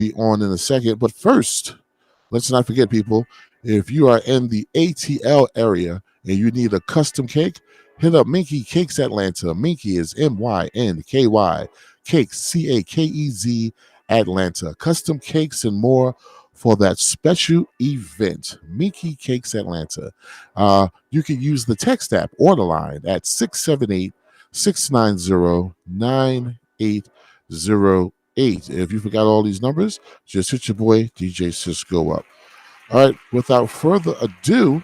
be on in a second. But first, let's not forget, people, if you are in the ATL area and you need a custom cake, hit up Minky Cakes Atlanta. Minky is MYNKY, Cakes, CAKEZ, Atlanta. Custom cakes and more for that special event. Minky Cakes Atlanta. You can use the text app or the line at 678-690-9808. If you forgot all these numbers, just hit your boy DJ Cisco up. All right, without further ado,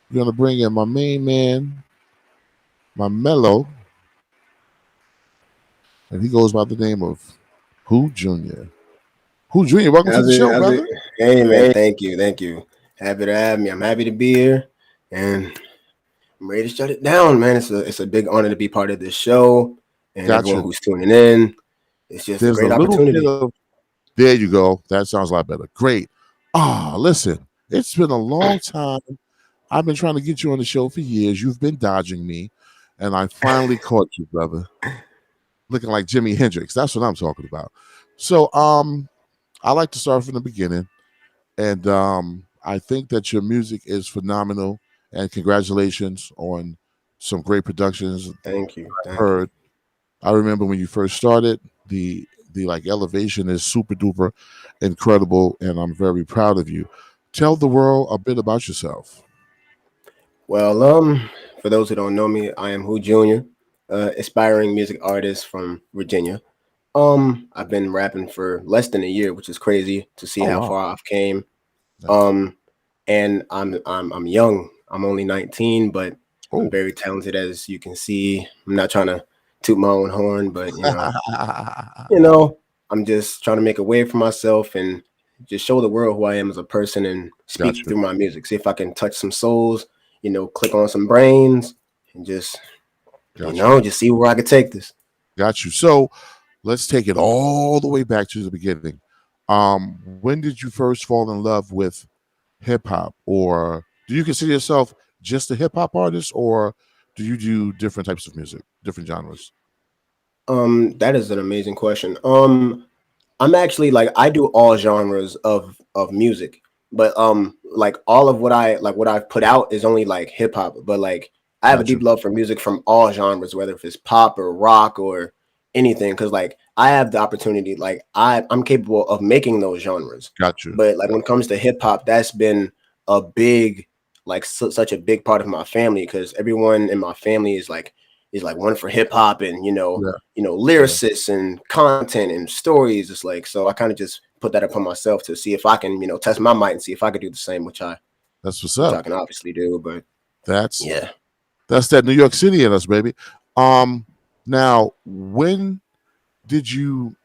we're going to bring in my main man, my mellow, and he goes by the name of WhoJunior. WhoJunior, welcome to the show, brother. Hey, man, thank you. Happy to have me. I'm happy to be here, and I'm ready to shut it down, man. It's a big honor to be part of this show, and everyone who's tuning in. It's just a great opportunity. There you go. That sounds a lot better. Great. Listen, it's been a long time. I've been trying to get you on the show for years. You've been dodging me, and I finally caught you, brother. Looking like Jimi Hendrix. That's what I'm talking about. So, I like to start from the beginning, and I think that your music is phenomenal. And congratulations on some great productions. Thank you. I remember when you first started. The like elevation is super duper incredible, and I'm very proud of you. Tell the world a bit about yourself. Well, for those who don't know me, I am WhoJunior, aspiring music artist from Virginia. I've been rapping for less than a year, which is crazy to see how far I've came. And I'm young. I'm only 19, but I'm very talented, as you can see. I'm not trying to toot my own horn, but I'm just trying to make a way for myself and just show the world who I am as a person and speak through my music. See if I can touch some souls, click on some brains and just just see where I could take this. Got you. So let's take it all the way back to the beginning. When did you first fall in love with hip hop, or do you consider yourself just a hip hop artist, or do you do different types of music, different genres? That is an amazing question. I'm actually I do all genres of music, but like all of what I've put out is only like hip hop, but like I have a deep love for music from all genres, whether if it's pop or rock or anything, because like I have the opportunity, like I'm capable of making those genres. Got you. But like when it comes to hip hop, that's been a big such a big part of my family, because everyone in my family is like one for hip hop and lyricists and content and stories. It's like, so I kind of just put that upon myself to see if I can test my might and see if I could do the same, which I can obviously do. But that's that New York City in us, baby. Now, when do you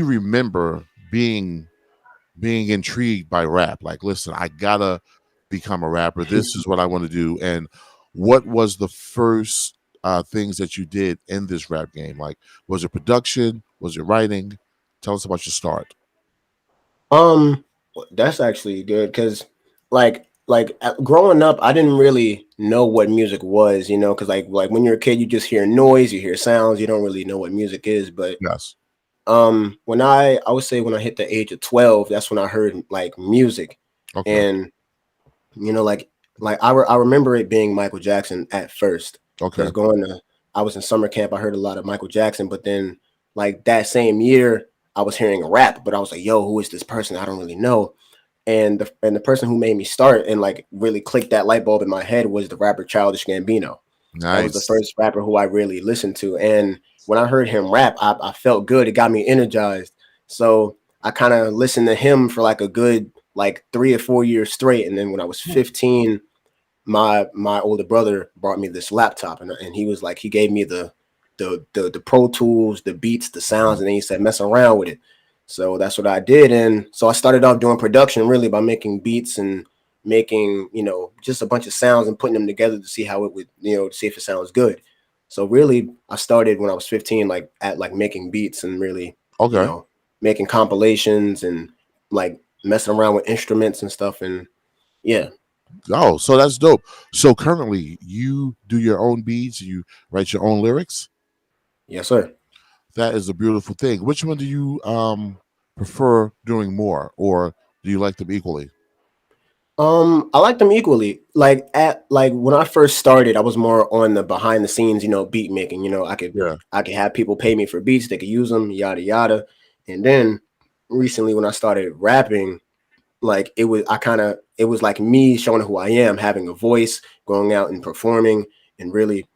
remember being intrigued by rap? Like, listen, I gotta become a rapper. This is what I want to do. And what was the first things that you did in this rap game? Like, was it production? Was it writing? Tell us about your start. That's actually good, because growing up, I didn't really know what music was, because like when you're a kid, you just hear noise, you hear sounds, you don't really know what music is. But when I would say when I hit the age of 12, that's when I heard like music. And I remember it being Michael Jackson at first. I was in summer camp. I heard a lot of Michael Jackson, but then like that same year I was hearing rap, but I was like, yo, who is this person? I don't really know. And the person who made me start and like really clicked that light bulb in my head was the rapper Childish Gambino. That was the first rapper who I really listened to. And when I heard him rap, I felt good. It got me energized. So I kind of listened to him for like a good 3 or 4 years straight. And then when I was 15, my older brother brought me this laptop, and he was like, he gave me the Pro Tools, the beats, the sounds, and then he said, mess around with it. So that's what I did. And so I started off doing production really by making beats and making, just a bunch of sounds and putting them together to see how it would, to see if it sounds good. So really I started when I was 15, at making beats and really, making compilations and like messing around with instruments and stuff. And yeah. Oh, so that's dope. So currently you do your own beats, you write your own lyrics? Yes, sir. That is a beautiful thing. Which one do you prefer doing more, or do you like them equally? I like them equally. Like when I first started, I was more on the behind the scenes, beat making. Yeah, I could have people pay me for beats, they could use them, yada yada. And then recently, when I started rapping, like it was like me showing who I am, having a voice, going out and performing, and really,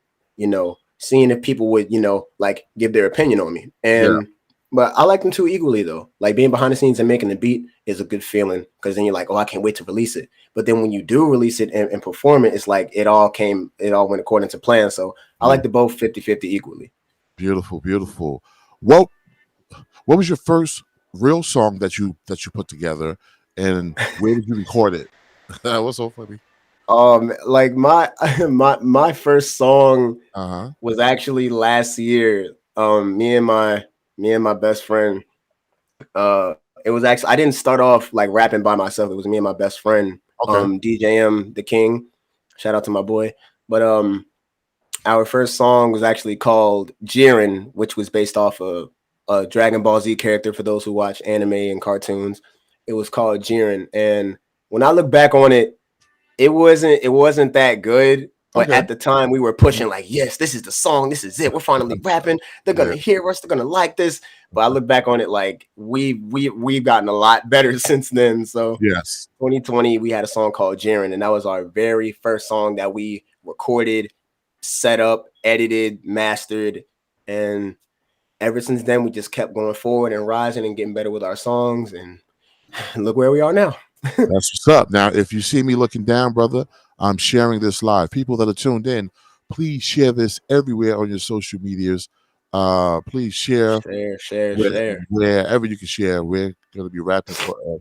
seeing if people would, like give their opinion on me. yeah. And but I like them two equally though. Like being behind the scenes and making the beat is a good feeling because then you're like, oh, I can't wait to release it. But then when you do release it and perform it, it's like it all went according to plan. So I Yeah. like the both 50-50 equally. Beautiful, beautiful. What What was your first real song that you put together, and where did you record it? That was so funny. Like my my first song Uh huh. was actually last year. Me and my best friend. It was actually I didn't start off like rapping by myself. It was me and my best friend, Okay. DJM the King. Shout out to my boy. But our first song was actually called Jiren, which was based off of a Dragon Ball Z character for those who watch anime and cartoons. It was called Jiren, and when I look back on it, it wasn't that good. But Okay. at the time, we were pushing like, yes, this is the song. This is it. We're finally rapping. They're Yeah. gonna hear us. They're gonna like this. But I look back on it like we've gotten a lot better since then. So Yes. 2020, we had a song called Jiren, and that was our very first song that we recorded, set up, edited, mastered, and ever since then, we just kept going forward and rising and getting better with our songs. And look where we are now. That's what's up. Now, if you see me looking down, brother, I'm sharing this live. People that are tuned in, please share this everywhere on your social medias. Please share Share, share, where, share. wherever you can share. We're going to be rapping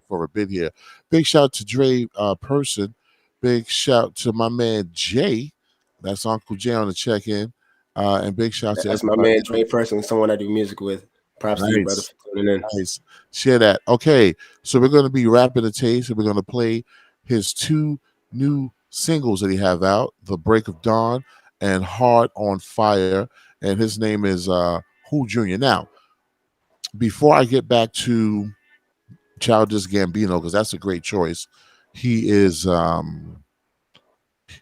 for a bit here. Big shout out to Dre Person. Big shout to my man Jay. That's Uncle Jay on the check in. And big shout out to That's my everybody man else. Dre Person, someone I do music with. Props to you, brother, Nice. for tuning in. Nice. Share that. Okay. So we're going to be rapping a taste and we're going to play his two new singles that he have out, The Break of Dawn and Heart on Fire. And his name is WhoJunior. Now, before I get back to Childish Gambino, because that's a great choice, he is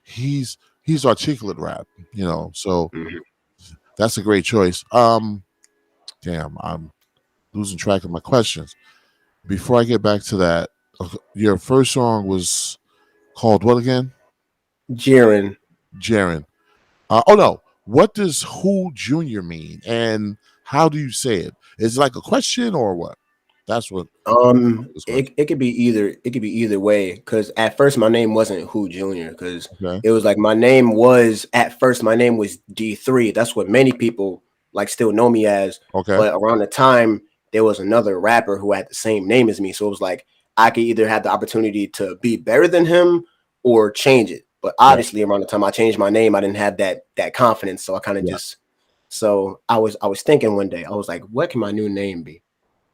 he's articulate rap, so Mhm. that's a great choice. Damn, I'm losing track of my questions. Before I get back to that, your first song was called what again? Jiren. Jaren. Oh no, what does Who Junior mean, and how do you say it? Is it like a question or what? That's what this question. It could be either way. Because at first my name wasn't WhoJunior. Because Okay. it was like at first my name was D3. That's what many people like still know me as. Okay. But around the time there was another rapper who had the same name as me, so it was like I could either have the opportunity to be better than him or change it. But Yeah. obviously around the time I changed my name, I didn't have that confidence. So I kind of Yeah. just so I was thinking one day, I was like, what can my new name be?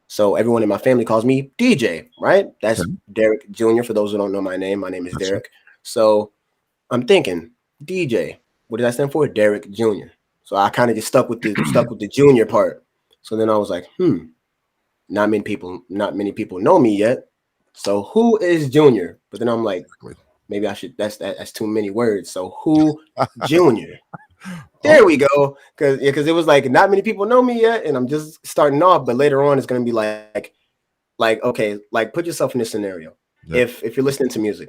So everyone in my family calls me DJ, right? That's Okay. Derek Jr. For those who don't know my name is Gotcha. Derek. So I'm thinking DJ. What does that stand for? Derek Jr. So I kind of just stuck with the junior part. So then I was like, not many people know me yet. So who is Junior? But then I'm like, Exactly. maybe I should. That's too many words. So who Junior? Oh, There we go. Because it was like not many people know me yet, and I'm just starting off. But later on, it's gonna be like okay, like put yourself in this scenario. yeah. If you're listening to music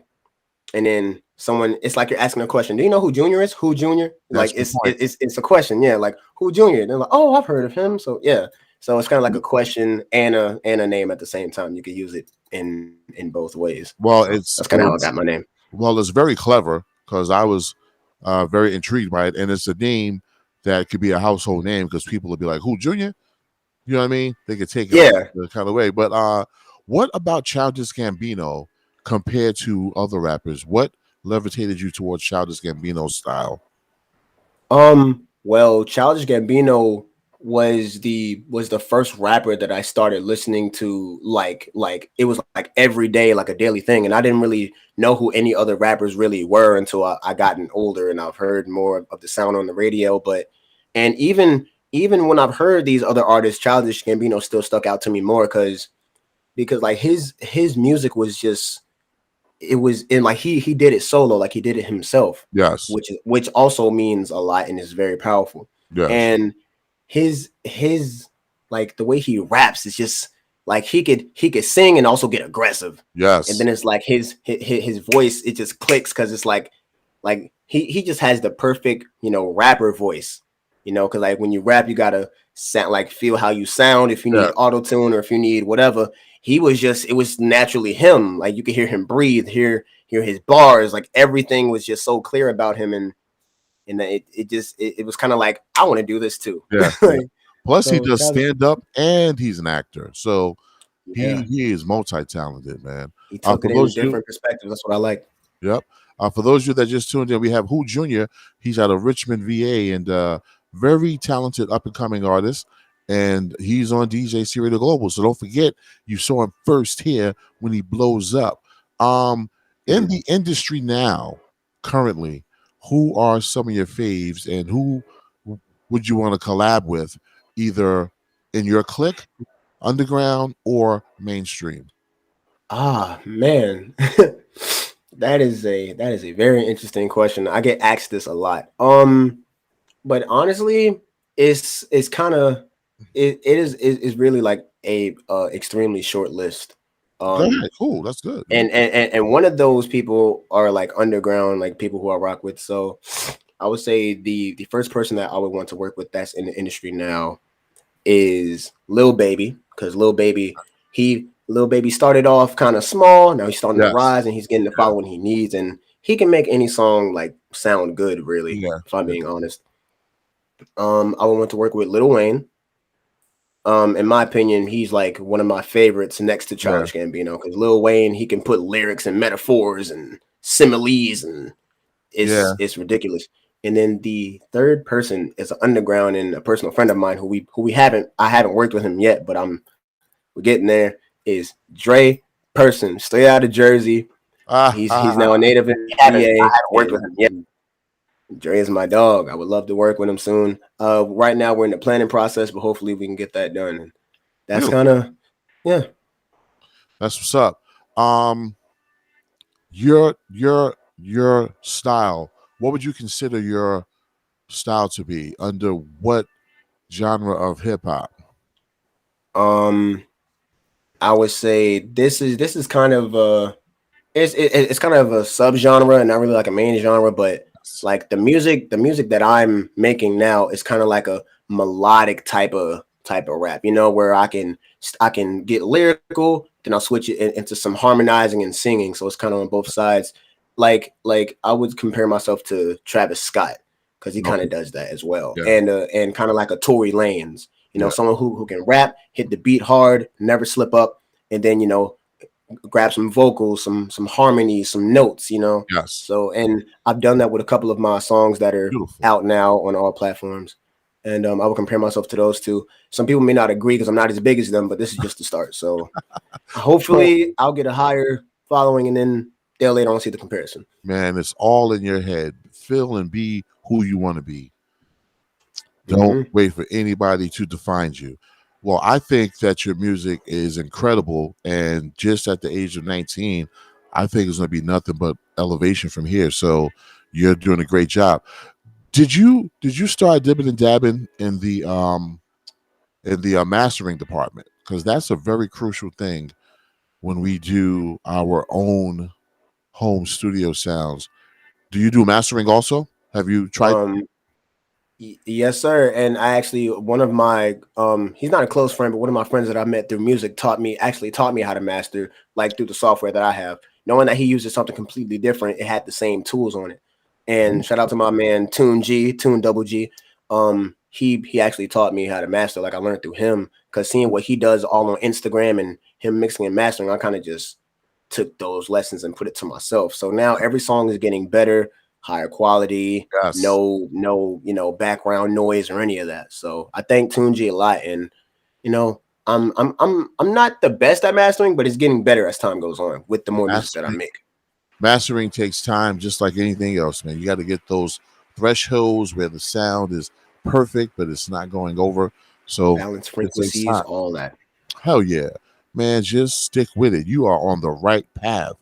and then someone, it's like you're asking a question. Do you know who Junior is? Who Junior? Like That's the point. it's a question. Yeah, like who Junior? They're like, oh, I've heard of him. So yeah. So it's kind of like a question and a name at the same time. You could use it in both ways. Well, So that's kind of how I got my name. it's very clever because I was very intrigued by it, and it's a name that could be a household name because people would be like, "Who Junior?" You know what I mean? They could take it like Yeah. the kind of way. But what about Childish Gambino compared to other rappers? What levitated you towards Childish Gambino's style? Well, Childish Gambino was the first rapper that I started listening to like it was like every day, like a daily thing. And I didn't really know who any other rappers really were until I gotten older and I've heard more of the sound on the radio. But and even when I've heard these other artists, Childish Gambino still stuck out to me more because because like his music was just, it was in like he did it solo, like he did it himself, Yes. which also means a lot and is very powerful. Yes. And his like the way he raps is just like he could sing and also get aggressive. And Yes. then it's like his voice, it just clicks because it's like he just has the perfect, rapper voice. Because like when you rap, you gotta sound like feel how you sound. If you Yeah. need auto tune or if you need whatever, it was naturally him. Like you could hear him breathe, hear his bars, like everything was just so clear about him, and it was kind of like I want to do this too. Yeah. Yeah. Like, Plus, he so does that was, stand up and he's an actor, so yeah, he is multi-talented, man. he took For it in those of you, different perspectives. That's what I like. yep. For those of you that just tuned in, we have WhoJunior. He's out of Richmond, VA, and very talented up and coming artist. And he's on DJ C Radio Global. So don't forget, you saw him first here when he blows up. In the industry now, currently, who are some of your faves, and who would you want to collab with, either in your clique, underground, or mainstream? Ah, man. That is a very interesting question. I get asked this a lot. But honestly, it's kind of it is really like a extremely short list. Go Um ahead. Cool. That's good. and one of those people are like underground, like people who I rock with. So I would say the first person that I would want to work with that's in the industry now is Lil Baby, because Lil Baby started off kind of small. Now he's starting to Yes. rise and he's getting the Yeah. following he needs, and he can make any song like sound good, really, Yeah. if I'm Yeah. being honest. I would want to work with Lil Wayne. In my opinion, he's like one of my favorites next to Yeah. Childish Gambino, because Lil Wayne, he can put lyrics and metaphors and similes, and Yeah. it's ridiculous. And then the third person is an underground and a personal friend of mine who we haven't I haven't worked with him yet, but we're getting there. Is Dre Person, straight out of Jersey. He's now a native in I VA, haven't worked with him yet. and Dre is my dog. I would love to work with him soon. Right now we're in the planning process, but hopefully we can get that done. And that's Beautiful. kind of, yeah. That's what's up. Um, your style. What would you consider your style to be? Under what genre of hip hop? Um, I would say this is kind of it's kind of a subgenre and not really like a main genre, but like the music that I'm making now is kind of like a melodic type of rap, where I can get lyrical, then I'll switch it into some harmonizing and singing, so it's kind of on both sides. Like I would compare myself to Travis Scott, because he kind Okay. of does that as well, Yeah. and kind of like a Tory Lanez, Yeah. someone who can rap, hit the beat hard, never slip up, and then grab some vocals, some harmonies, some notes, Yes. So, and I've done that with a couple of my songs that are Beautiful. out now on all platforms. And I would compare myself to those two. Some people may not agree because I'm not as big as them, but this is just the start. So hopefully I'll get a higher following, and then they'll later on see the comparison. Man, it's all in your head. Feel and be who you want to be. Don't Mhm. wait for anybody to define you. Well, I think that your music is incredible, and just at the age of 19, I think it's going to be nothing but elevation from here. So you're doing a great job. Did you start dipping and dabbing in the mastering department? Because that's a very crucial thing when we do our own home studio sounds. Do you do mastering also? Have you tried? Um, yes, sir. And I actually, one of my he's not a close friend, but one of my friends that I met through music taught me how to master, like through the software that I have. Knowing that he uses something completely different, it had the same tools on it. And shout out to my man Tune Double G. He actually taught me how to master. Like I learned through him, because seeing what he does all on Instagram and him mixing and mastering, I kind of just took those lessons and put it to myself. So now every song is getting better, higher quality, Yes. no, background noise or any of that. So I thank Tunji a lot, and I'm not the best at mastering, but it's getting better as time goes on with the more music that I Mastering make. mastering takes time, just like anything else, man. You got to get those thresholds where the sound is perfect, but it's not going over. So Balance it takes frequencies, time. all that. Hell yeah. man, just stick with it. You are on the right path.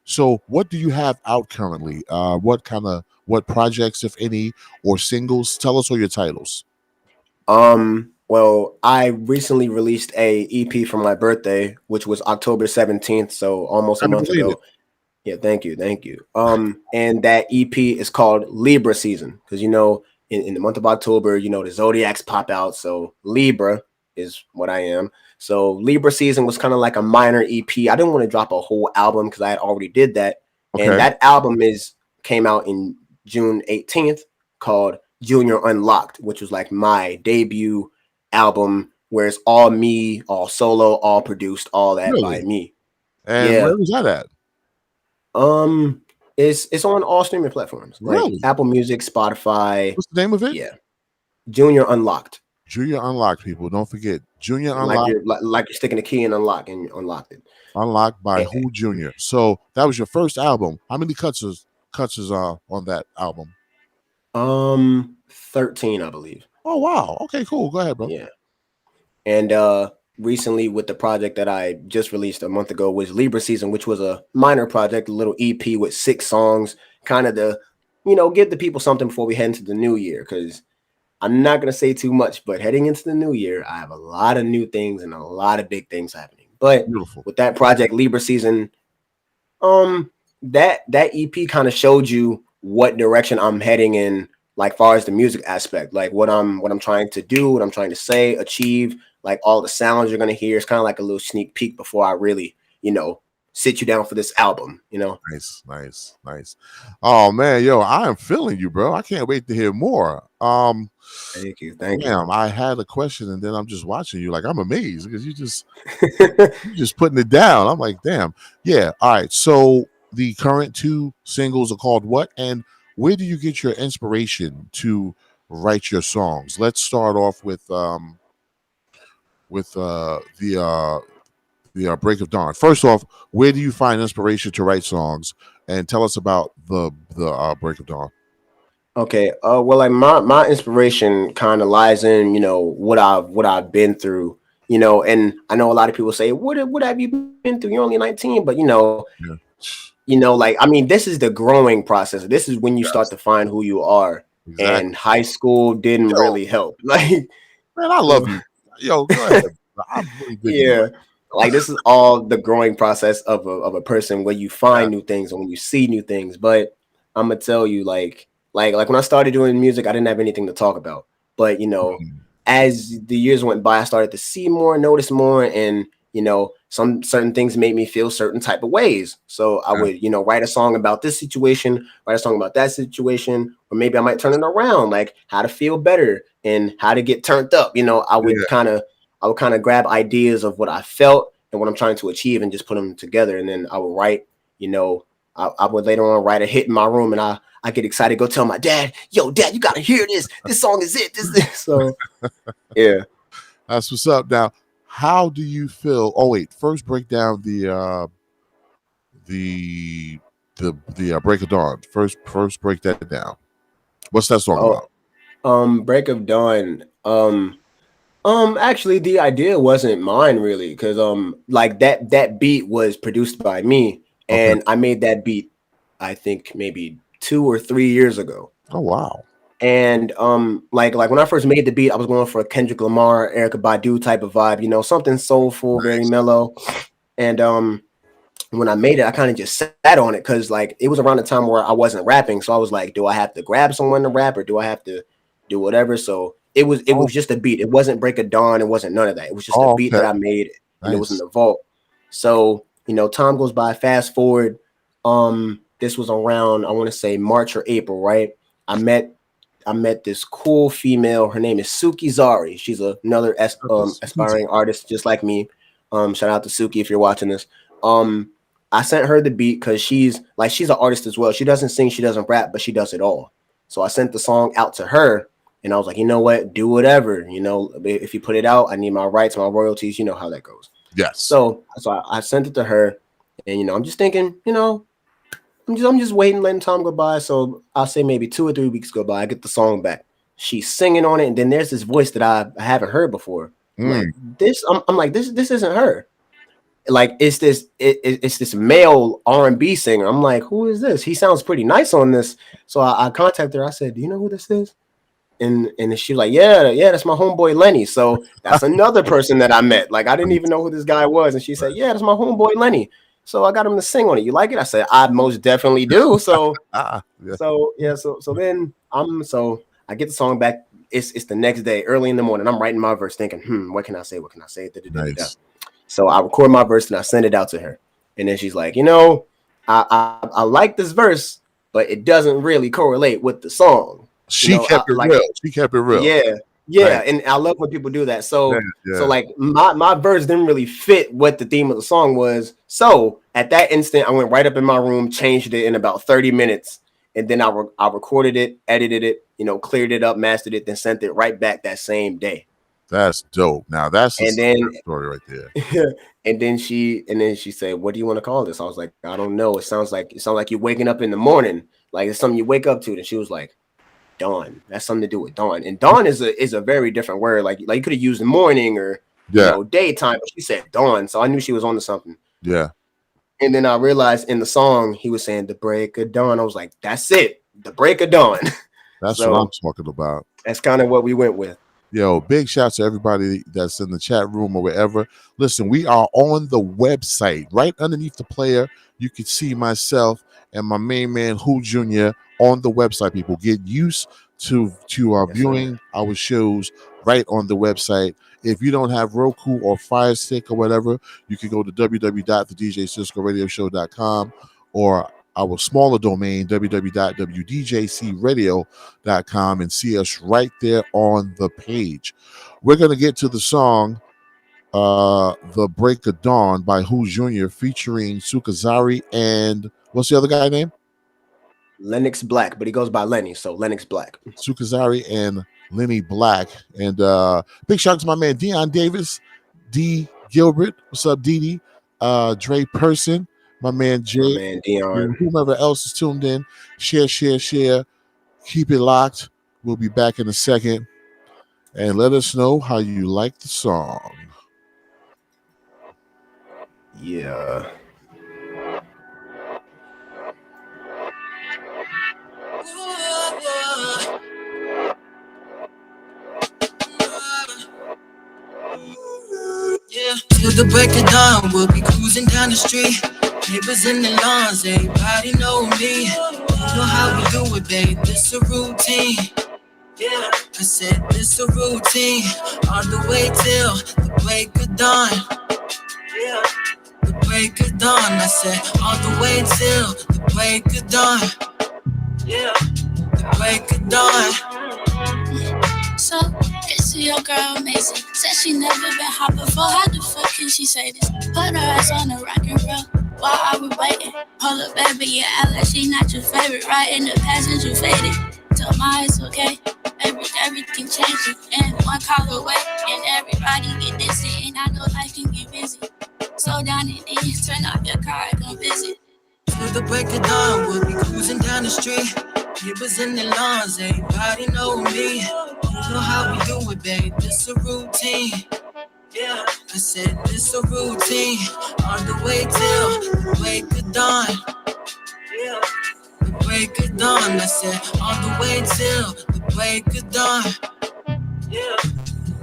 So what do you have out currently? What projects, if any, or singles? Tell us all your titles. Well, I recently released a EP for my birthday, which was October 17th, so almost a Happy month belated. ago. Yeah, thank you, thank you. And that EP is called Libra Season because in the month of October, the zodiacs pop out. So Libra is what I am. So Libra Season was kind of like a minor EP. I didn't want to drop a whole album because I had already did that, and Okay. that album came out in June 18th called Junior Unlocked, which was like my debut album where it's all me, all solo, all produced, all that by Really? me. And Yeah. where was that at? Um, it's on all streaming platforms like Really? Apple Music, Spotify. What's the name of it? Yeah, Junior Unlocked. Junior Unlocked, people. Don't forget. Junior Like Unlocked, you're sticking a key in unlock and you unlocked it. Unlocked by Eh, WhoJunior. So that was your first album. How many cuts is on that album? 13, I believe. Oh wow. Okay, cool. Go ahead, bro. Yeah, and recently with the project that I just released a month ago was Libra Season, which was a minor project, a little EP with 6 songs, kind of to give the people something before we head into the new year because. I'm not going to say too much, but heading into the new year, I have a lot of new things and a lot of big things happening. But Beautiful. with that project Libra Season, that EP kind of showed you what direction I'm heading in, like far as the music aspect, like what I'm trying to do, what I'm trying to say, achieve, like all the sounds you're going to hear. It's kind of like a little sneak peek before I really, sit you down for this album. Nice. Oh man, yo, I am feeling you, bro. I can't wait to hear more. Thank you. Damn, I had a question and then I'm just watching you like I'm amazed because you just putting it down. I'm like, damn. Yeah. All right. So the current 2 singles are called what? And where do you get your inspiration to write your songs? Let's start off with the Break of Dawn. First off, where do you find inspiration to write songs? And tell us about the Break of Dawn. Okay. Well, like my inspiration kind of lies in what I've been through. And I know a lot of people say, "What have you been through? You're only 19," but Yeah. like I mean, this is the growing process. This is when you start Yes, to find who you are. And exactly. high school didn't Yo, really help. Like, man, I love so you. Yo, go ahead. I'm really digging you. yeah, like this is all the growing process of a person where you Yeah. find new things and when you see new things. But I'm gonna tell you, like when I started doing music, I didn't have anything to talk about. But Mhm. as the years went by, I started to see more, notice more, and some certain things made me feel certain type of ways. So I Yeah. would write a song about this situation, write a song about that situation, or maybe I might turn it around, like how to feel better and how to get turned up. Yeah. I would kind of grab ideas of what I felt and what I'm trying to achieve and just put them together. And then I would write, I would later on write a hit in my room and I get excited, go tell my dad, "Yo, dad, you gotta hear this. This song is it. This." So yeah. That's what's up. Now, how do you feel? Oh wait, first break down the the Break of Dawn. First break that down. What's that song Oh, about? Break of Dawn. Actually, the idea wasn't mine really, because like that beat was produced by me, Okay. and I made that beat, I think maybe 2 or 3 years ago. Oh wow. And like when I first made the beat, I was going for a Kendrick Lamar, Erica Badu type of vibe, something soulful, very Nice. mellow. And when I made it, I kind of just sat on it because like it was around the time where I wasn't rapping, so I was like, do I have to grab someone to rap or do I have to do whatever? So it was Oh, just a beat. It wasn't Break of Dawn. It wasn't none of that. It was just a oh beat okay. that I made and it was in Nice. the vault. So time goes by. Fast forward. This was around I want to say March or April, right? I met I met this cool female. Her name is Suki Zari. She's another aspiring artist just like me. Shout out to Suki if you're watching this. Um, I sent her the beat because she's an artist as well. She doesn't sing, she doesn't rap, but she does it all. So I sent the song out to her, and I was like, you know what, do whatever. If you put it out, I need my rights, my royalties. You know how that goes. Yes. So I sent it to her, and I'm just thinking, I'm just waiting, letting time go by. So I'll say maybe 2 or 3 weeks go by. I get the song back. She's singing on it, and then there's this voice that I haven't heard before. I'm like, Mm. this. I'm like, this isn't her. like it's this male R&B singer. I'm like, who is this? He sounds pretty nice on this. So I contacted her. I said, do you know who this is? And she was like, yeah, that's my homeboy Lenny. So that's another person that I met. Like, I didn't even know who this guy was. And she said, yeah, that's my homeboy Lenny. So I got him to sing on it. You like it? I said, I most definitely do. So then I get the song back. It's the next day, early in the morning. I'm writing my verse thinking, what can I say? What can I say? Nice. So I record my verse and I send it out to her. And then she's like, I like this verse, but it doesn't really correlate with the song. She kept it real. She kept it real. Yeah. Right. And I love when people do that. So like my verse didn't really fit what the theme of the song was. So at that instant, I went right up in my room, changed it in about 30 minutes. And then I recorded it, edited it, cleared it up, mastered it, then sent it right back that same day. That's dope. Now that's a story right there. And then she said, what do you want to call this? I was like, I don't know. It sounds like you're waking up in the morning. Like it's something you wake up to. And she was like, dawn. That's something to do with dawn. And dawn is a very different word. Like you could have used morning or daytime, but she said dawn. So I knew she was onto something. Yeah. And then I realized in the song he was saying the break of dawn. I was like, that's it. The break of dawn. That's what I'm talking about. That's kind of what we went with. Yo, big shout to everybody that's in the chat room or wherever. Listen, we are on the website. Right underneath the player, you can see myself and my main man, WhoJunior, on the website. People get used to viewing our shows right on the website. If you don't have Roku or Fire Stick or whatever, you can go to www.thedjciscoradioshow.com or our smaller domain, www.wdjcradio.com, and see us right there on the page. We're going to get to the song The Break of Dawn by WhoJunior featuring Sukazari and what's the other guy name? Lennox Black, but he goes by Lenny, so Lennox Black. Sukazari and Lenny Black. And big shout out to my man Dion Davis, D Gilbert. What's up, Dee? Dre Person, my man Jay, my man Dion, whomever else is tuned in. Share. Keep it locked. We'll be back in a second. And let us know how you like the song. Yeah. Till the break of dawn, we'll be cruising down the street. Neighbors in the lawns, everybody know me. You know how we do it, babe. This a routine. Yeah, I said this a routine. All the way till the break of dawn. Yeah, the break of dawn. I said all the way till the break of dawn. Yeah, the break of dawn. So, it's your girl amazing. Said she never been hot before. How the fuck can she say this? Put her ass on the rock and roll while I was waiting. Hold up, baby, yeah, act like she not your favorite. Right in the past, you faded. Tell my it's okay. Everything changing. And one call away, and everybody get dizzy. And I know life can get busy. Slow down and then turn off your car and come visit. Till the break of dawn, we'll be cruising down the street. Neighbors in the lawns, everybody know me. You know how we do it, babe. This a routine. Yeah, I said this a routine. On the way till the break of dawn. Yeah, the break of dawn. I said on the way till the break of dawn. Yeah.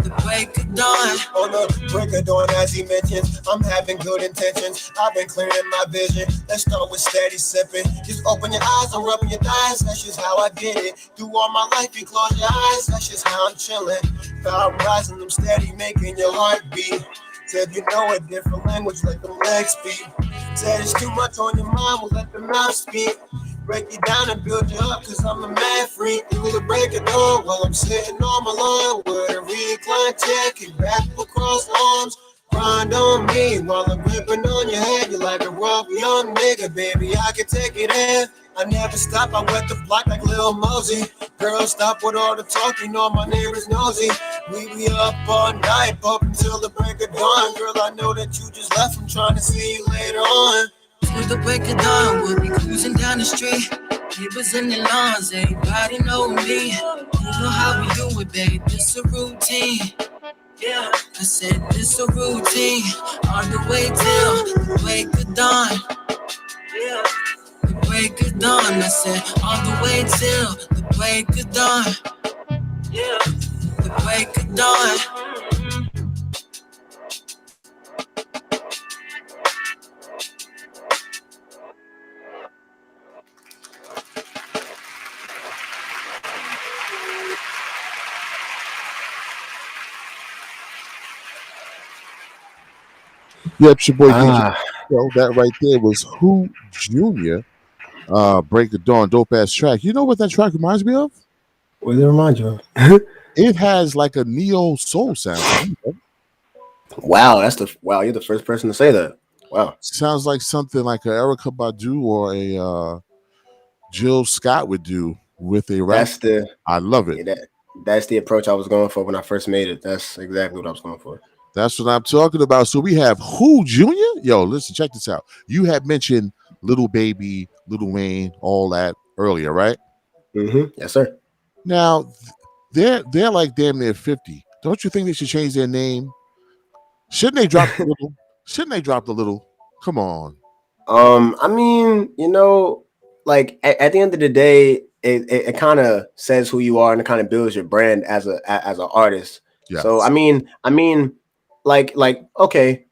The break of dawn. On the break of dawn, as he mentions, I'm having good intentions. I've been clearing my vision. Let's start with steady sipping. Just open your eyes and rubbing your thighs. That's just how I get it. Through all my life, you close your eyes. That's just how I'm chilling. Fire rising, I'm steady, making your heart beat. Said you know a different language, let the legs speak. Said it's too much on your mind, we'll let the mouth speak. Break you down and build you up, cause I'm a mad freak. Through the break of dawn, while I'm sitting on my lawn with a recline chair, kick back across arms. Grind on me while I'm gripping on your head. You're like a rough young nigga, baby, I can take it in. I never stop, I wet the block like Lil Mosey. Girl, stop with all the talking, all my neighbors nosy. We be up all night, up until the break of dawn. Girl, I know that you just left, I'm trying to see you later on. Till the break of dawn, we'll be cruising down the street. Neighbors in the lawns, everybody know me. You know how we do it, babe. This a routine. I said it's a routine all the way till the break of dawn. The break of dawn. I said all the way till the break of dawn. The break of dawn. Yep, it's your boy DJ. So that right there was WhoJunior. Break of Dawn, dope ass track. You know what that track reminds me of? What does it remind you of? It has like a neo soul sound. Wow, you're the first person to say that. Wow. Sounds like something like a Erica Badu or a Jill Scott would do with a rap. I love it. Yeah, that's the approach I was going for when I first made it. That's exactly what I was going for. That's what I'm talking about. So we have WhoJunior. Yo, listen, check this out. You had mentioned Little Baby, Lil Wayne, all that earlier, right? Mm-hmm. Yes, sir. Now they're like damn near 50. Don't you think they should change their name? Shouldn't they drop a little? Shouldn't they drop a little? Come on. I mean, like at the end of the day, it kind of says who you are and it kind of builds your brand as an artist. Yes. So I mean, like okay,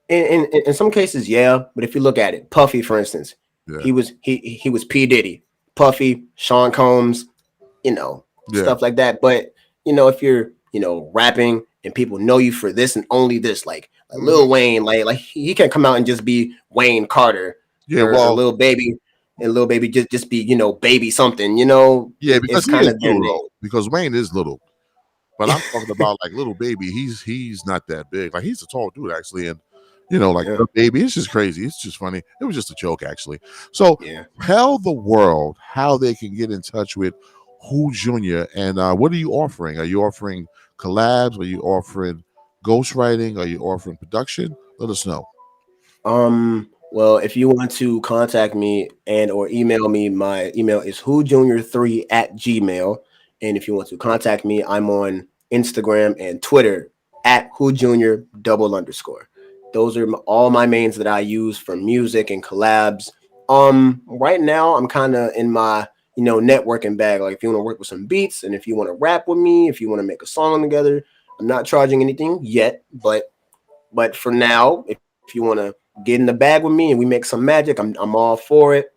in some cases, yeah, but if you look at it, Puffy, for instance, he was P. Diddy, Puffy, Sean Combs, stuff like that. But if you're rapping and people know you for this and only this, like Lil Wayne, like he can't come out and just be Wayne Carter, or Lil Baby, and Lil Baby just be baby something, Yeah, because he is little, because Wayne is little. But I'm talking about like Lil Baby. He's not that big. Like he's a tall dude actually, and Lil Baby. It's just crazy. It's just funny. It was just a joke actually. So tell the world how they can get in touch with WhoJunior, and what are you offering? Are you offering collabs? Are you offering ghostwriting? Are you offering production? Let us know. Well, if you want to contact me and or email me, my email is whojunior3@gmail. And if you want to contact me, I'm on Instagram and Twitter at WhoJunior _. Those are all my mains that I use for music and collabs. Right now I'm kind of in my networking bag. Like if you want to work with some beats, and if you want to rap with me, if you want to make a song together, I'm not charging anything yet, but for now, if you want to get in the bag with me and we make some magic, I'm all for it.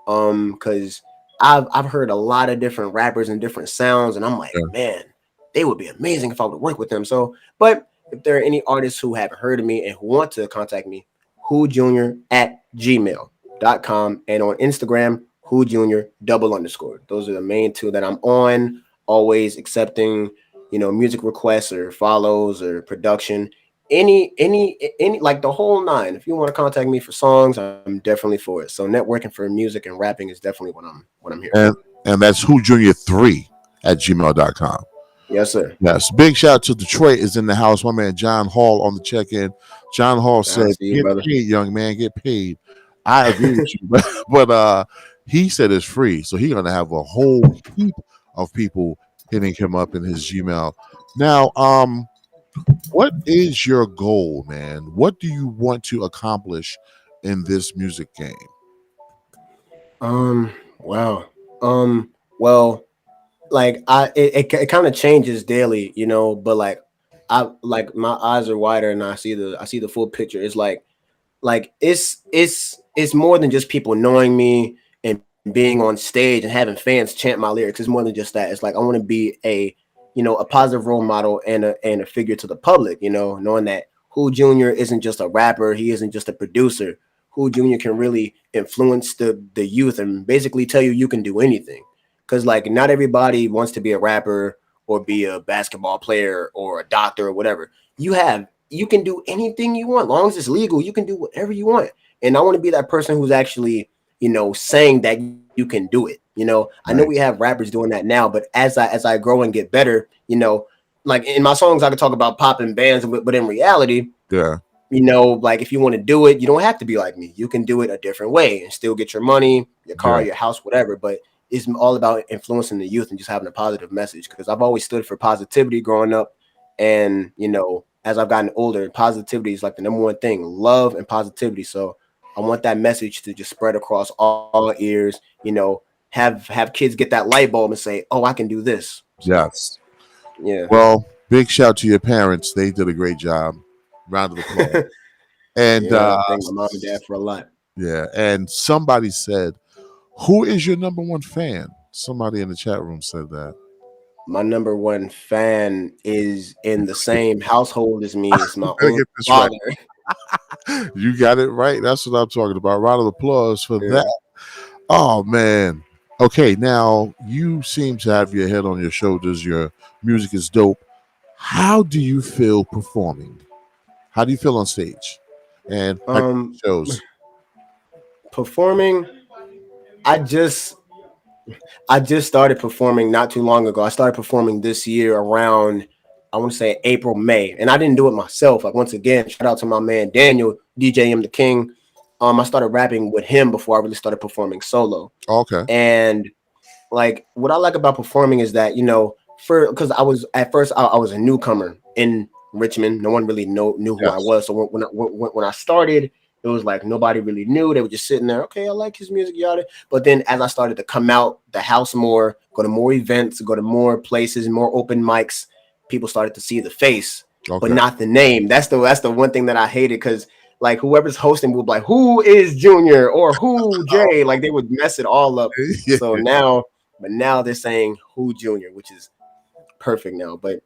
Because I've heard a lot of different rappers and different sounds, and I'm like, man, they would be amazing if I would work with them. So, but if there are any artists who haven't heard of me and who want to contact me, WhoJunior@gmail.com, and on Instagram, WhoJunior _. Those are the main two that I'm on, always accepting, music requests or follows or production. Any like the whole nine. If you want to contact me for songs, I'm definitely for it. So networking for music and rapping is definitely what I'm here. And that's WhoJunior3@gmail.com. Yes, sir. Yes. Big shout out to Detroit is in the house. My man John Hall on the check-in. John Hall said, "Get paid, young man, get paid." I agree with you, but he said it's free, so he's gonna have a whole heap of people hitting him up in his Gmail. Now, what is your goal, man? What do you want to accomplish in this music game? Wow. Well, like it kind of changes daily, but like my eyes are wider and I see the full picture. It's like it's more than just people knowing me and being on stage and having fans chant my lyrics. It's more than just that. It's like I want to be a positive role model and a figure to the public, knowing that WhoJunior isn't just a rapper, he isn't just a producer. WhoJunior can really influence the youth and basically tell you can do anything. Because like not everybody wants to be a rapper or be a basketball player or a doctor or whatever. You can do anything you want. As long as it's legal, you can do whatever you want. And I want to be that person who's actually, saying that you can do it. I know we have rappers doing that now, but as I grow and get better, like in my songs, I could talk about popping bands, but in reality, like if you want to do it, you don't have to be like me. You can do it a different way and still get your money, your car, your house, whatever. But it's all about influencing the youth and just having a positive message. Because I've always stood for positivity growing up, And as I've gotten older, positivity is like the number one thing, love and positivity. So I want that message to just spread across all ears, have kids get that light bulb and say, oh, I can do this. So, Yes. yeah. Well, big shout to your parents. They did a great job. Round of applause. And Yeah, I thank my mom and dad for a lot. yeah, and somebody said, who is your number one fan? Somebody in the chat room said that. My number one fan is in the same household as me. It's my Better own get this father. right. You got it right. That's what I'm talking about. Round of applause for that. Oh man. Okay, now you seem to have your head on your shoulders. Your music is dope. How do you feel performing? How do you feel on stage? And shows? Performing, I just started performing not too long ago. I started performing this year around, I want to say April, May, and I didn't do it myself. Like, once again, shout out to my man Daniel, DJ M the King. I started rapping with him before I really started performing solo. Okay. And like, what I like about performing is that, because I was at first I was a newcomer in Richmond. No one really knew who I was. So when I started, it was like nobody really knew. They were just sitting there. Okay, I like his music, yada. But then as I started to come out the house more, go to more events, go to more places, more open mics, people started to see the face, but not the name. That's the one thing that I hated, because like whoever's hosting would be like, who is Junior or who Jay? Like, they would mess it all up. So now they're saying WhoJunior, which is perfect now. But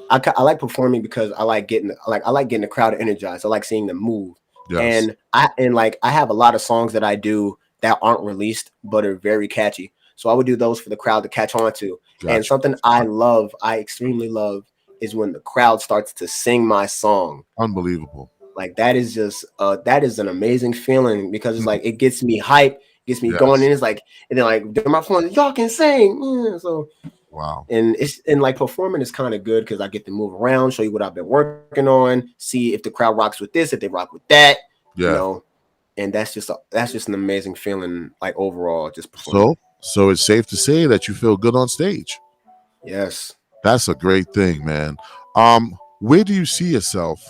I like performing because I like getting the crowd energized. I like seeing them move. Yes. And I have a lot of songs that I do that aren't released but are very catchy. So I would do those for the crowd to catch on to. Gotcha. And something I extremely love, is when the crowd starts to sing my song. Unbelievable. Like, that is just that is an amazing feeling, because it's like, it gets me hype, gets me going, and it's like, and then like my phone, y'all can sing. So wow. And like performing is kind of good, because I get to move around, show you what I've been working on, see if the crowd rocks with this, if they rock with that. And that's just an amazing feeling, like, overall, just performing. So it's safe to say that you feel good on stage. Yes. That's a great thing, man. Where do you see yourself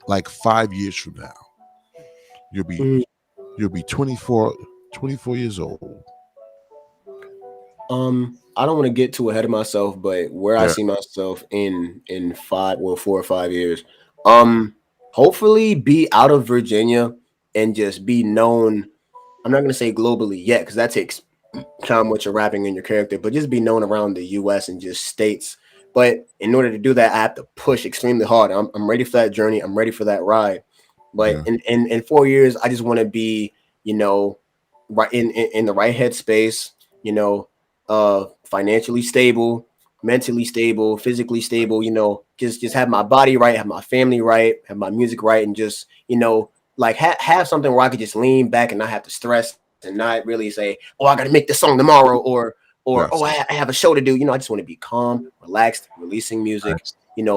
like 5 years from now? You'll be 24 years old. I don't want to get too ahead of myself, but where I see myself in 4 or 5 years, hopefully be out of Virginia and just be known. I'm not going to say globally yet, because that takes time with your rapping and your character, but just be known around the US and just states. But in order to do that, I have to push extremely hard. I'm ready for that journey. I'm ready for that ride. But in 4 years, I just want to be, right in the right headspace, financially stable, mentally stable, physically stable, just have my body right, have my family right, have my music right, and just, like have something where I could just lean back and not have to stress, and not really say, oh, I got to make this song tomorrow, or oh, I have a show to do. I just want to be calm, relaxed, releasing music,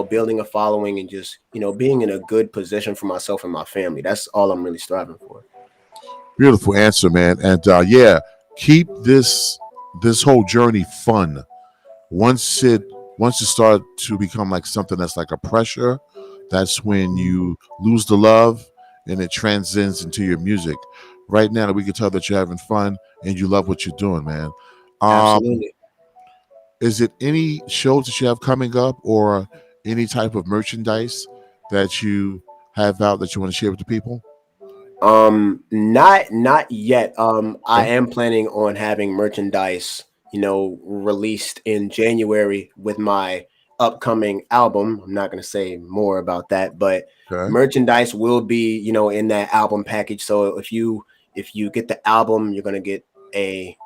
building a following, and just, being in a good position for myself and my family. That's all I'm really striving for. Beautiful answer, man. And keep this whole journey fun. Once it starts to become like something that's like a pressure, that's when you lose the love and it transcends into your music. Right now, we can tell that you're having fun and you love what you're doing, man. Absolutely. Is it any shows that you have coming up, or any type of merchandise that you have out that you want to share with the people? Not yet. I am planning on having merchandise, released in January with my upcoming album. I'm not going to say more about that, but merchandise will be, in that album package. So if you get the album, you're going to get a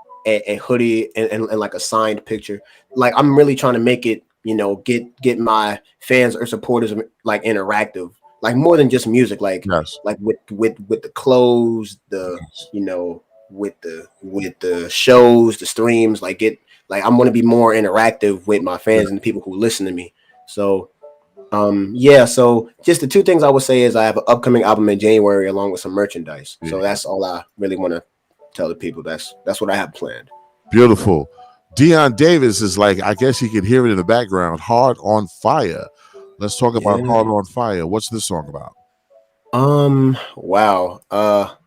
hoodie and like a signed picture. Like, I'm really trying to make it, get my fans or supporters like interactive, like more than just music, like like with the clothes, the with the shows, the streams, like I'm going to be more interactive with my fans and the people who listen to me. So so just the two things I would say is I have an upcoming album in January along with some merchandise. So that's all I really want to tell the people. That's what I have planned. Beautiful. Dion Davis is like, I guess you can hear it in the background, hard on fire. Let's talk about Heart on Fire. What's this song about? Wow.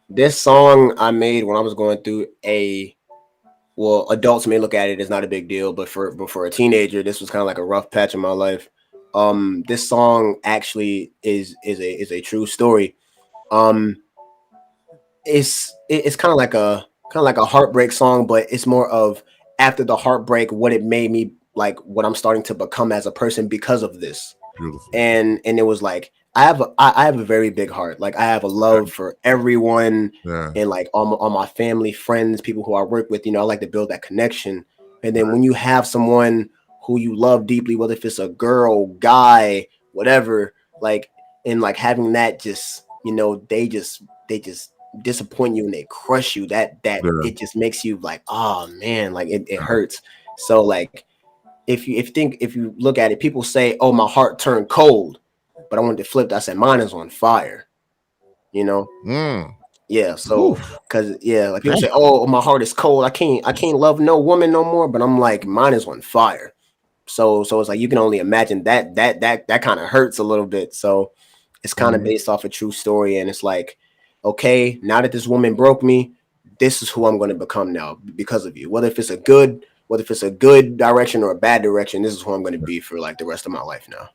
This song I made when I was going through adults may look at it as not a big deal, but for a teenager, this was kind of like a rough patch in my life. This song actually is a true story. It's kind of like a heartbreak song, but it's more of after the heartbreak, what it made me like, what I'm starting to become as a person because of this. Beautiful. And it was like I have a very big heart. Like I have a love for everyone, and like all my family, friends, people who I work with. You know, I like to build that connection. And then when you have someone who you love deeply, whether if it's a girl, guy, whatever, like, and like having that, just, you know, they just disappoint you and they crush you. It just makes you like, oh man, like it hurts. So like if you look at it, people say, oh, my heart turned cold, but I wanted to flip. I said mine is on fire. You know. Yeah. So because like people say, oh, my heart is cold, I can't love no woman no more, but I'm like, mine is on fire. So it's like you can only imagine that kind of hurts a little bit. So it's kind of based off a true story, and it's like, okay, now that this woman broke me, this is who I'm going to become now because of you. Whether if it's a good direction or a bad direction, this is who I'm going to be for like the rest of my life now.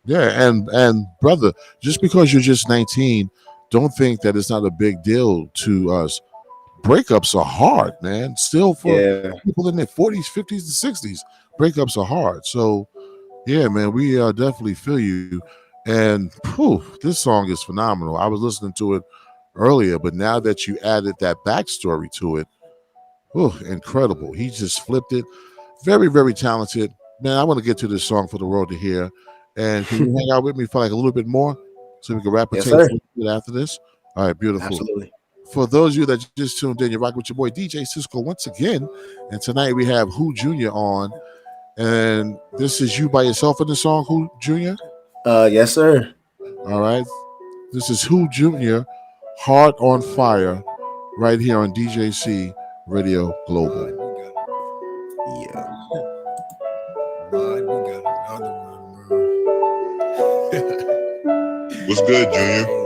Yeah, and brother, just because you're just 19, don't think that it's not a big deal to us. Breakups are hard, man. Still for people in their 40s, 50s, and 60s, breakups are hard. So, yeah, man, we definitely feel you. And this song is phenomenal. I was listening to it earlier, but now that you added that backstory to it, incredible. He just flipped it. Very, very talented. Man, I want to get to this song for the world to hear. And can you hang out with me for like a little bit more so we can wrap it after this? All right, beautiful. Absolutely. For those of you that just tuned in, you're rocking with your boy DJ Cisco once again. And tonight we have WhoJunior on. And this is you by yourself in the song, WhoJunior? Yes, sir. All right. This is WhoJunior, Heart on Fire, right here on DJC Radio Global. Yeah. What's good, Junior?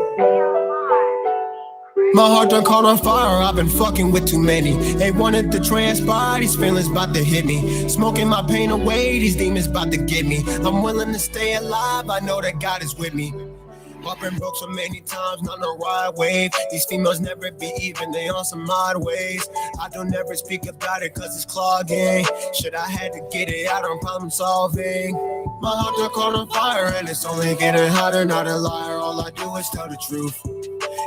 My heart done caught on fire, I've been fucking with too many. They wanted to transpire, these feelings about to hit me. Smoking my pain away, these demons about to get me. I'm willing to stay alive, I know that God is with me. I've been broke so many times, not the right wave. These females never be even, they on some odd ways. I don't ever speak about it cause it's clogging. Shit, I had to get it out on problem solving. My heart done caught on fire and it's only getting hotter, not a liar. All I do is tell the truth.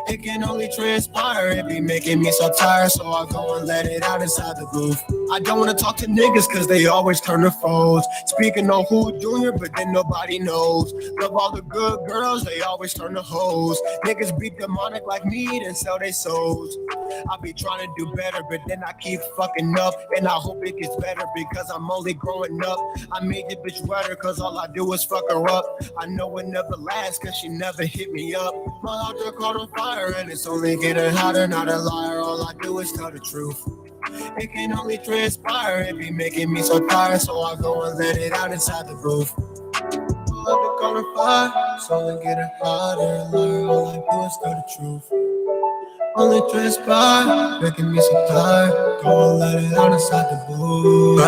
It can only transpire, it be making me so tired, so I go and let it out inside the booth. I don't wanna talk to niggas cause they always turn to foes. Speaking on WhoJunior, but then nobody knows. Love all the good girls, they always turn to hoes. Niggas be demonic like me, then sell their souls. I be trying to do better, but then I keep fucking up. And I hope it gets better because I'm only growing up. I made the bitch wetter cause all I do is fuck her up. I know it never lasts cause she never hit me up. My heart done caught on fire and it's only getting hotter, not a liar. All I do is tell the truth. It can only transpire, it be making me so tired, so I go and let it out inside the booth. All I caught on fire, it's only getting hotter, liar. All I do is tell the truth. Only transpire, making me so tired. Go and let it out inside the booth.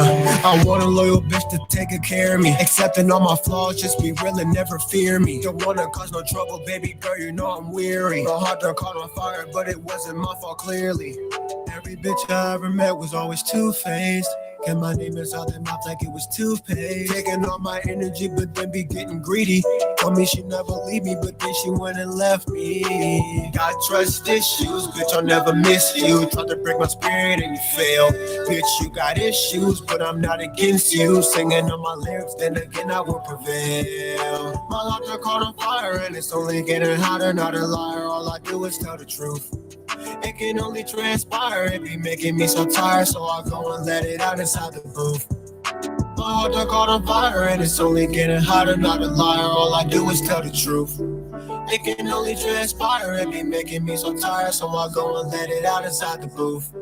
I want a loyal bitch to take good care of me. Accepting all my flaws, just be real and never fear me. Don't wanna cause no trouble, baby girl, you know I'm weary. My heart done caught on fire, but it wasn't my fault clearly. Every bitch I ever met was always two-faced. Get my name inside their mouth like it was toothpaste. Taking all my energy, but then be getting greedy. Told me she'd never leave me, but then she went and left me. Got trust issues, bitch, I'll never miss you. Tried to break my spirit and you failed. Bitch, you got issues, but I'm not against you. Singing on my lyrics, then again I will prevail. My heart done caught on fire and it's only getting hotter, not a liar. All I do is tell the truth. It can only transpire, it be making me so tired, so I go and let it out inside the booth. My heart done caught on fire and it's only getting hotter, not a liar. All I do is tell the truth. It can only transpire, it be making me so tired, so I go and let it out inside the booth. My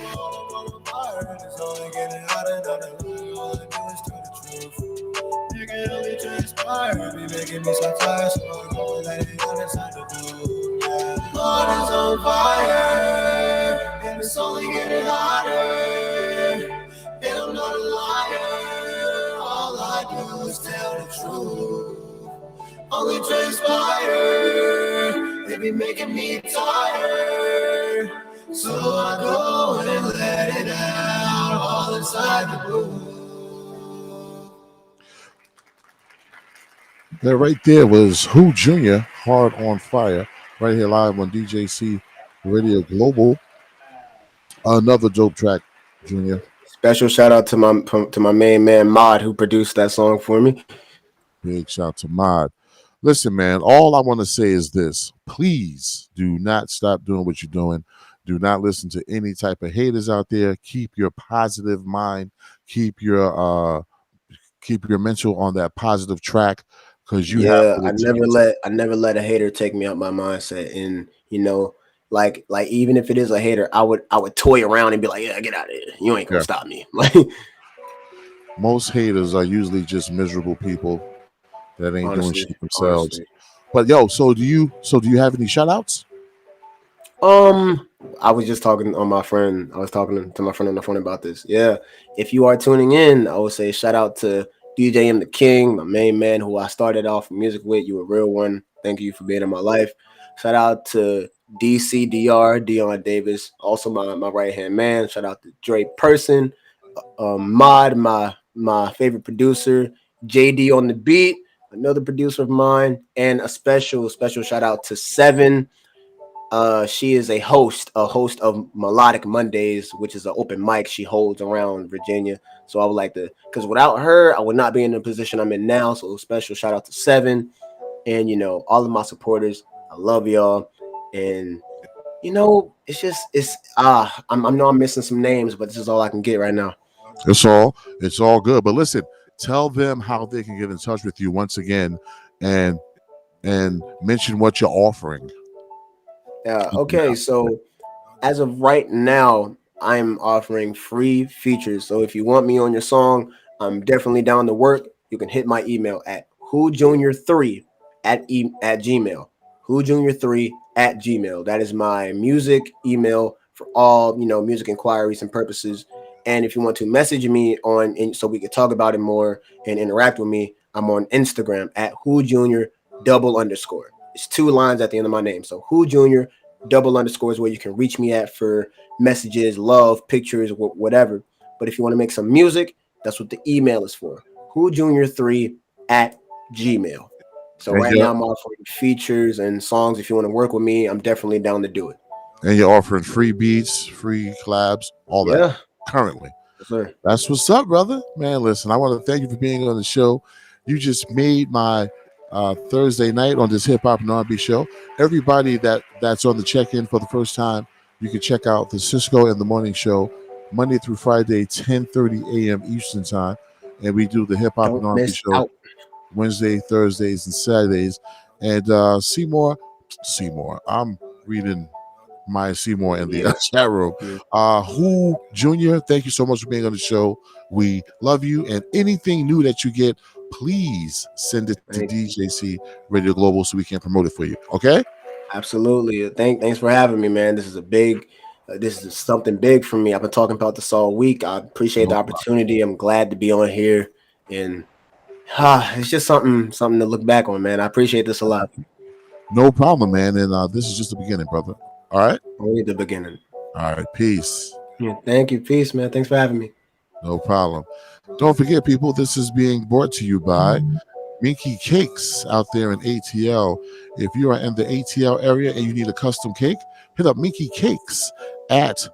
heart done caught on fire and it's only getting hotter, not a liar. All I do is tell the truth. It It only transpire, be making me so tired, so I go and let it out inside the blue. Yeah. Heart is on fire, and it's only getting hotter. And I'm not a liar, all I do is tell the truth. Only transpire, they be making me tired. So I go and let it out, all inside the blue. That right there was WhoJunior, Hard on Fire, right here live on DJC Radio Global. Another dope track, Junior. Special shout out to my main man Mod, who produced that song for me. Big shout to Mod. Listen, man, all I want to say is this. Please do not stop doing what you're doing. Do not listen to any type of haters out there. Keep your positive mind. Keep your mental on that positive track, because you have. I never let a hater take me out my mindset. And like even if it is a hater, I would toy around and be like, yeah, get out of here. You ain't gonna stop me. Like, most haters are usually just miserable people that ain't doing shit themselves. But so do you have any shout outs? I was just talking to my friend on the phone about this. Yeah. If you are tuning in, I would say shout out to DJ M the King, my main man who I started off music with. You a real one. Thank you for being in my life. Shout out to DCDR, Dion Davis, also my right hand man. Shout out to Dre Person, Mod, my favorite producer, JD on the beat, another producer of mine, and a special shout out to Seven. She is a host of Melodic Mondays, which is an open mic she holds around Virginia. So I would like to, because without her, I would not be in the position I'm in now. So a special shout out to Seven, and all of my supporters. I love y'all, and I know I'm missing some names, but this is all I can get right now. It's all good. But listen, tell them how they can get in touch with you once again, and mention what you're offering. Yeah. Okay. So as of right now, I'm offering free features. So if you want me on your song, I'm definitely down to work. You can hit my email at WhoJunior3 at Gmail. WhoJunior3 at Gmail. That is my music email for all music inquiries and purposes. And if you want to message me so we can talk about it more and interact with me, I'm on Instagram at WhoJunior_. It's 2 lines at the end of my name. So WhoJunior__ is where you can reach me at for messages, love, pictures, whatever. But if you want to make some music, that's what the email is for. WhoJunior3 at Gmail. So right now I'm offering features and songs. If you want to work with me, I'm definitely down to do it. And you're offering free beats, free collabs, all that currently. Yes, sir. That's what's up, brother. Man, listen, I want to thank you for being on the show. You just made my Thursday night on this hip hop and R&B show. Everybody that's on the check-in for the first time, you can check out the Cisco in the Morning show Monday through Friday, 10:30 a.m. Eastern time, and we do the hip hop and R&B show Wednesday, Thursdays, and Saturdays. And Seymour, I'm reading my Seymour in the chat room. WhoJunior, thank you so much for being on the show. We love you, and anything new that you get, please send it to DJC Radio Global so we can promote it for you. Okay? Absolutely. Thanks for having me, man. This is something big for me. I've been talking about this all week. I appreciate the opportunity. I'm glad to be on here, and it's just something to look back on, man. I appreciate this a lot. No problem, man. And this is just the beginning, brother. All right? Only the beginning. All right. Peace. Yeah, thank you. Peace, man. Thanks for having me. No problem. Don't forget, people, this is being brought to you by Minky Cakes out there in ATL. If you are in the ATL area and you need a custom cake, hit up Minky Cakes at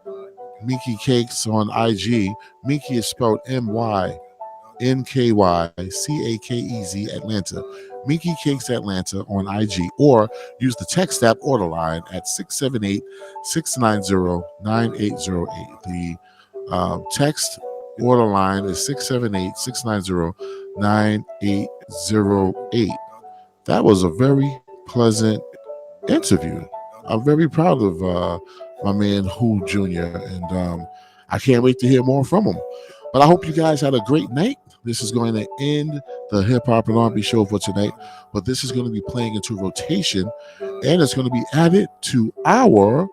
Minky Cakes on IG. Minky is spelled MYNKYCAKEZ Atlanta. Minky Cakes Atlanta on IG, or use the text app order line at 678-690-9808. The text order line is 678-690-9808. That was a very pleasant interview. I'm very proud of my man WhoJunior, and I can't wait to hear more from him. But I hope you guys had a great night. This is going to end the hip hop and R&B show for tonight, but this is going to be playing into rotation, and it's going to be added to our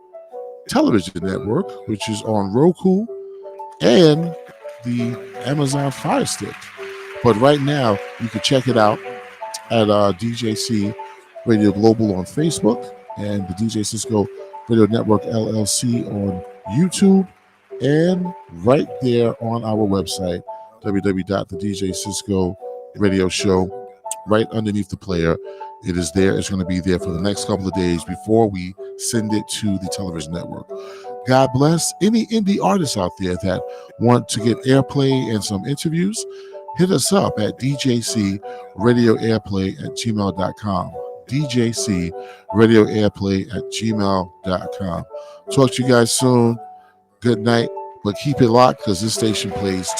television network, which is on Roku and the Amazon Fire Stick. But right now, you can check it out at DJC Radio Global on Facebook and the DJ Cisco Radio Network LLC on YouTube, and right there on our website, www.thedjcisco radio show, right underneath the player. It is there. It's going to be there for the next couple of days before we send it to the television network. God bless any indie artists out there that want to get airplay and some interviews. Hit us up at djcradioairplay@gmail.com. djcradioairplay@gmail.com. Talk to you guys soon. Good night, but keep it locked because this station plays